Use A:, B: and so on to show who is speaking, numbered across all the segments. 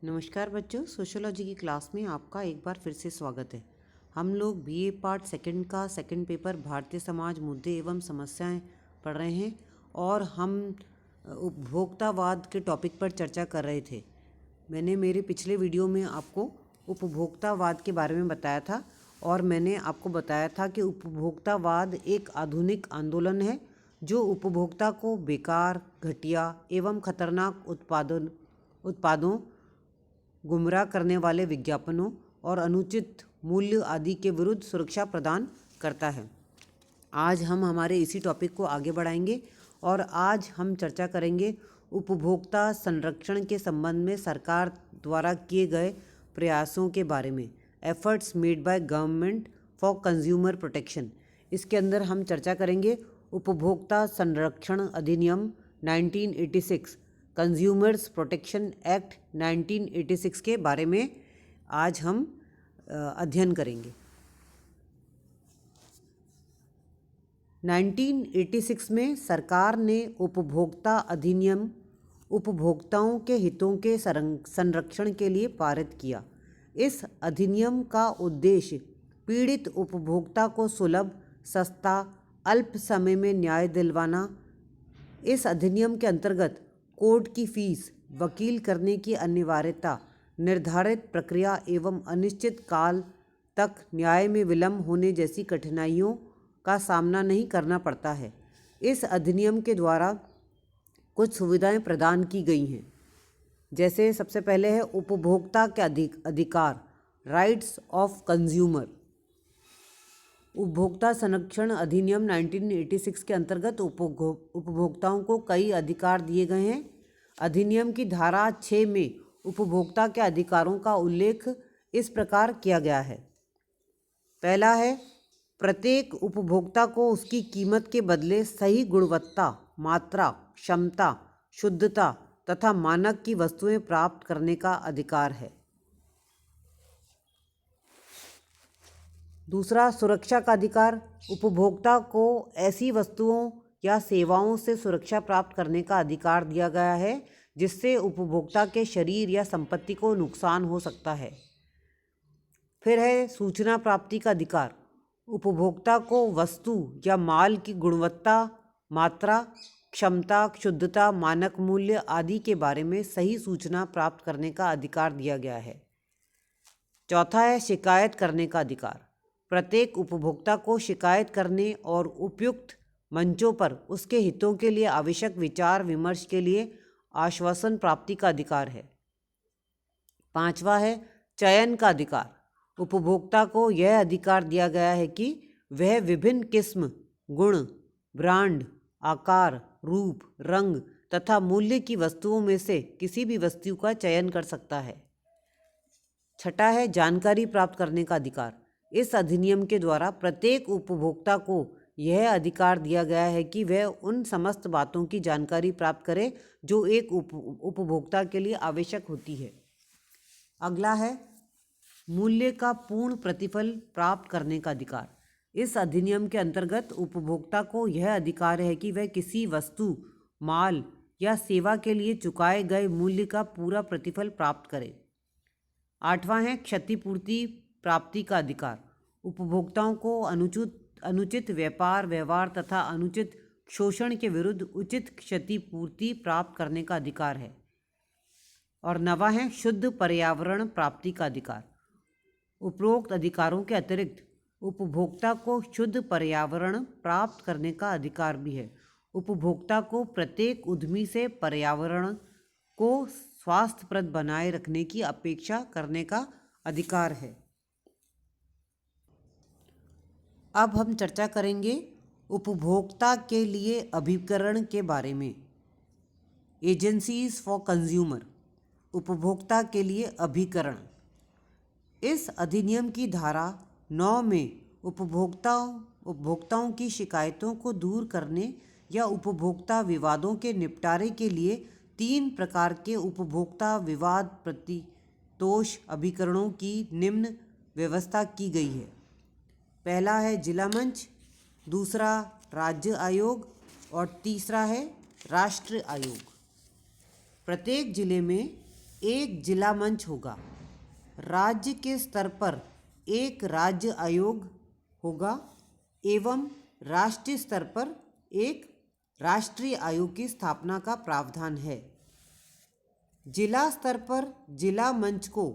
A: नमस्कार बच्चों, सोशियोलॉजी की क्लास में आपका एक बार फिर से स्वागत है। हम लोग बीए पार्ट सेकंड का सेकंड पेपर भारतीय समाज मुद्दे एवं समस्याएं पढ़ रहे हैं और हम उपभोक्तावाद के टॉपिक पर चर्चा कर रहे थे। मैंने मेरे पिछले वीडियो में आपको उपभोक्तावाद के बारे में बताया था और मैंने आपको बताया था कि उपभोक्तावाद एक आधुनिक आंदोलन है जो उपभोक्ता को बेकार, घटिया एवं खतरनाक उत्पादों, गुमराह करने वाले विज्ञापनों और अनुचित मूल्य आदि के विरुद्ध सुरक्षा प्रदान करता है। आज हम हमारे इसी टॉपिक को आगे बढ़ाएंगे और आज हम चर्चा करेंगे उपभोक्ता संरक्षण के संबंध में सरकार द्वारा किए गए प्रयासों के बारे में, efforts made by government for consumer protection. इसके अंदर हम चर्चा करेंगे उपभोक्ता संरक्षण अधिनियम 1986, कंज्यूमर्स प्रोटेक्शन एक्ट 1986 के बारे में आज हम अध्ययन करेंगे। 1986 में सरकार ने उपभोक्ता अधिनियम उपभोक्ताओं के हितों के संरक्षण के लिए पारित किया। इस अधिनियम का उद्देश्य पीड़ित उपभोक्ता को सुलभ, सस्ता, अल्प समय में न्याय दिलवाना। इस अधिनियम के अंतर्गत कोर्ट की फीस, वकील करने की अनिवार्यता, निर्धारित प्रक्रिया एवं अनिश्चित काल तक न्याय में विलंब होने जैसी कठिनाइयों का सामना नहीं करना पड़ता है। इस अधिनियम के द्वारा कुछ सुविधाएं प्रदान की गई हैं, जैसे सबसे पहले है उपभोक्ता के अधिकार, राइट्स ऑफ कंज्यूमर। उपभोक्ता संरक्षण अधिनियम 1986 के अंतर्गत उपभोक्ताओं को कई अधिकार दिए गए हैं। अधिनियम की धारा 6 में उपभोक्ता के अधिकारों का उल्लेख इस प्रकार किया गया है। पहला है, प्रत्येक उपभोक्ता को उसकी कीमत के बदले सही गुणवत्ता, मात्रा, क्षमता, शुद्धता तथा मानक की वस्तुएं प्राप्त करने का अधिकार है। दूसरा, सुरक्षा का अधिकार। उपभोक्ता को ऐसी वस्तुओं या सेवाओं से सुरक्षा प्राप्त करने का अधिकार दिया गया है जिससे उपभोक्ता के शरीर या संपत्ति को नुकसान हो सकता है। फिर है सूचना प्राप्ति का अधिकार। उपभोक्ता को वस्तु या माल की गुणवत्ता, मात्रा, क्षमता, शुद्धता, मानक मूल्य आदि के बारे में सही सूचना प्राप्त करने का अधिकार दिया गया है। चौथा है शिकायत करने का अधिकार। प्रत्येक उपभोक्ता को शिकायत करने और उपयुक्त मंचों पर उसके हितों के लिए आवश्यक विचार विमर्श के लिए आश्वासन प्राप्ति का अधिकार है। पांचवा है चयन का अधिकार। उपभोक्ता को यह अधिकार दिया गया है कि वह विभिन्न किस्म, गुण, ब्रांड, आकार, रूप, रंग तथा मूल्य की वस्तुओं में से किसी भी वस्तु का चयन कर सकता है। छठा है जानकारी प्राप्त करने का अधिकार। इस अधिनियम के द्वारा प्रत्येक उपभोक्ता को यह अधिकार दिया गया है कि वह उन समस्त बातों की जानकारी प्राप्त करे जो एक उपभोक्ता के लिए आवश्यक होती है। अगला है मूल्य का पूर्ण प्रतिफल प्राप्त करने का अधिकार। इस अधिनियम के अंतर्गत उपभोक्ता को यह अधिकार है कि वह किसी वस्तु, माल या सेवा के लिए चुकाए गए मूल्य का पूरा प्रतिफल प्राप्त करे। आठवां है क्षतिपूर्ति प्राप्ति का अधिकार। उपभोक्ताओं को अनुचित व्यापार व्यवहार तथा अनुचित शोषण के विरुद्ध उचित क्षतिपूर्ति प्राप्त करने का अधिकार है। और नवा है शुद्ध पर्यावरण प्राप्ति का अधिकार। उपरोक्त अधिकारों के अतिरिक्त उपभोक्ता को शुद्ध पर्यावरण प्राप्त करने का अधिकार भी है। उपभोक्ता को प्रत्येक उद्यमी से पर्यावरण को स्वास्थ्यप्रद बनाए रखने की अपेक्षा करने का अधिकार है। अब हम चर्चा करेंगे उपभोक्ता के लिए अभिकरण के बारे में। एजेंसीज फॉर कंज्यूमर, उपभोक्ता के लिए अभिकरण। इस अधिनियम की धारा 9 में उपभोक्ताओं की शिकायतों को दूर करने या उपभोक्ता विवादों के निपटारे के लिए 3 प्रकार के उपभोक्ता विवाद प्रतितोष अभिकरणों की निम्न व्यवस्था की गई है। पहला है जिला मंच, दूसरा राज्य आयोग और तीसरा है राष्ट्र आयोग। प्रत्येक जिले में एक जिला मंच होगा। राज्य के स्तर पर एक राज्य आयोग होगा एवं राष्ट्रीय स्तर पर एक राष्ट्रीय आयोग की स्थापना का प्रावधान है। जिला स्तर पर जिला मंच को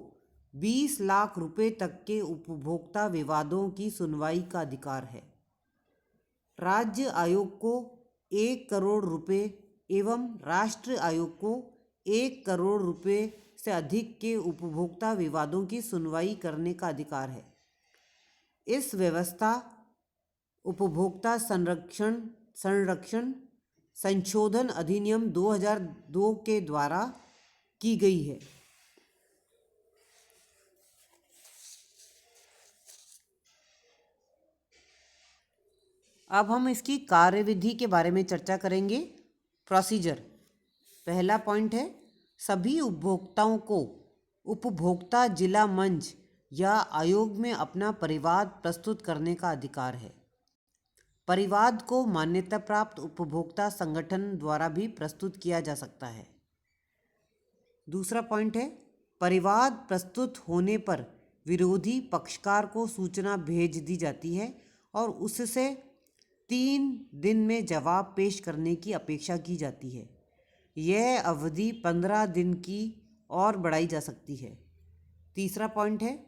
A: 20 लाख रुपए तक के उपभोक्ता विवादों की सुनवाई का अधिकार है। राज्य आयोग को 1 करोड़ रुपए एवं राष्ट्रीय आयोग को 1 करोड़ रुपए से अधिक के उपभोक्ता विवादों की सुनवाई करने का अधिकार है। इस व्यवस्था उपभोक्ता संरक्षण संशोधन अधिनियम 2002 के द्वारा की गई है। अब हम इसकी कार्यविधि के बारे में चर्चा करेंगे। प्रोसीजर, पहला पॉइंट है, सभी उपभोक्ताओं को उपभोक्ता जिला मंच या आयोग में अपना परिवाद प्रस्तुत करने का अधिकार है। परिवाद को मान्यता प्राप्त उपभोक्ता संगठन द्वारा भी प्रस्तुत किया जा सकता है। दूसरा पॉइंट है, परिवाद प्रस्तुत होने पर विरोधी पक्षकार को सूचना भेज दी जाती है और उससे 3 दिन में जवाब पेश करने की अपेक्षा की जाती है। यह अवधि 15 दिन की और बढ़ाई जा सकती है। तीसरा पॉइंट है,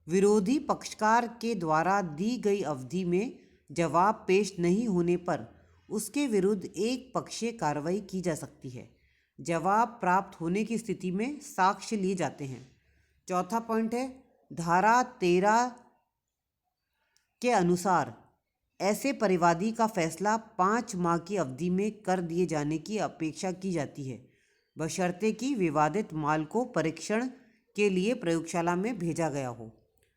A: विरोधी पक्षकार के द्वारा दी गई अवधि में जवाब पेश नहीं होने पर उसके विरुद्ध एक पक्षीय कार्रवाई की जा सकती है। जवाब प्राप्त होने की स्थिति में साक्ष्य लिए जाते हैं। चौथा पॉइंट है, धारा 13 के अनुसार ऐसे परिवादी का फैसला 5 माह की अवधि में कर दिए जाने की अपेक्षा की जाती है, बशर्ते कि विवादित माल को परीक्षण के लिए प्रयोगशाला में भेजा गया हो।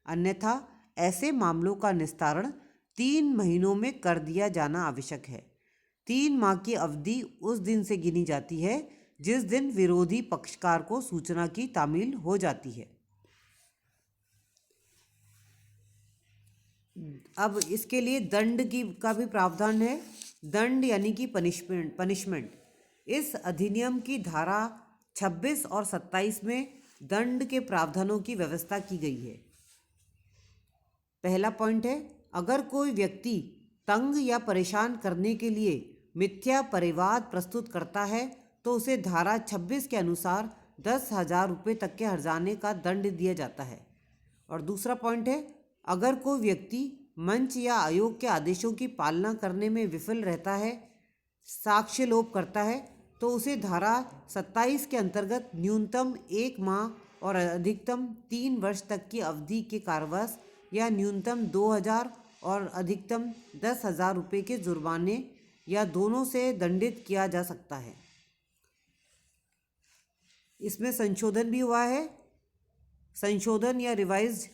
A: अन्यथा ऐसे मामलों का निस्तारण 3 महीनों में कर दिया जाना आवश्यक है। 3 माह की अवधि उस दिन से गिनी जाती है जिस दिन विरोधी पक्षकार को सूचना की तामील हो जाती है। अब इसके लिए दंड का भी प्रावधान है। दंड यानी कि पनिशमेंट। इस अधिनियम की धारा 26 और 27 में दंड के प्रावधानों की व्यवस्था की गई है। पहला पॉइंट है, अगर कोई व्यक्ति तंग या परेशान करने के लिए मिथ्या परिवाद प्रस्तुत करता है तो उसे धारा 26 के अनुसार 10,000 रुपये तक के हर्जाने का दंड दिया जाता है। और दूसरा पॉइंट है, अगर कोई व्यक्ति मंच या आयोग के आदेशों की पालना करने में विफल रहता है, साक्ष्य लोप करता है, तो उसे धारा 27 के अंतर्गत न्यूनतम 1 माह और अधिकतम 3 वर्ष तक की अवधि के कारावास या न्यूनतम 2,000 और अधिकतम 10,000 रुपये के जुर्माने या दोनों से दंडित किया जा सकता है। इसमें संशोधन भी हुआ है। संशोधन या रिवाइज्ड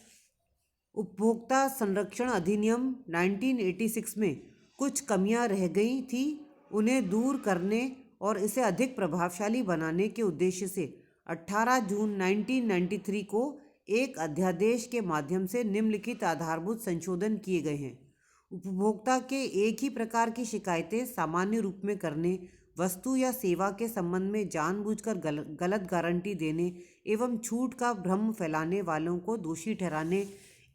A: उपभोक्ता संरक्षण अधिनियम 1986 में कुछ कमियां रह गई थी, उन्हें दूर करने और इसे अधिक प्रभावशाली बनाने के उद्देश्य से 18 जून 1993 को एक अध्यादेश के माध्यम से निम्नलिखित आधारभूत संशोधन किए गए हैं। उपभोक्ता के एक ही प्रकार की शिकायतें सामान्य रूप में करने, वस्तु या सेवा के संबंध में जानबूझकर गलत गारंटी देने एवं छूट का भ्रम फैलाने वालों को दोषी ठहराने,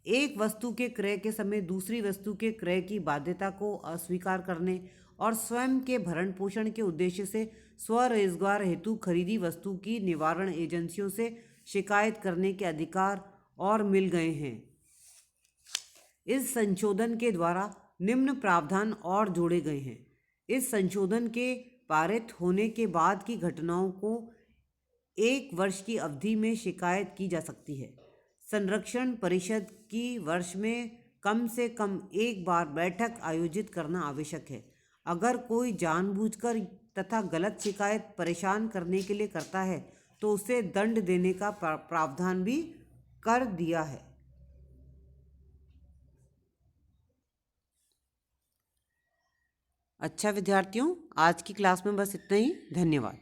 A: एक वस्तु के क्रय के समय दूसरी वस्तु के क्रय की बाध्यता को अस्वीकार करने और स्वयं के भरण पोषण के उद्देश्य से स्वरोजगार हेतु खरीदी वस्तु की निवारण एजेंसियों से शिकायत करने के अधिकार और मिल गए हैं। इस संशोधन के द्वारा निम्न प्रावधान और जोड़े गए हैं। इस संशोधन के पारित होने के बाद की घटनाओं को 1 वर्ष की अवधि में शिकायत की जा सकती है। संरक्षण परिषद की वर्ष में कम से कम 1 बार बैठक आयोजित करना आवश्यक है। अगर कोई जानबूझकर तथा गलत शिकायत परेशान करने के लिए करता है तो उसे दंड देने का प्रावधान भी कर दिया है। अच्छा विद्यार्थियों, आज की क्लास में बस इतना ही। धन्यवाद।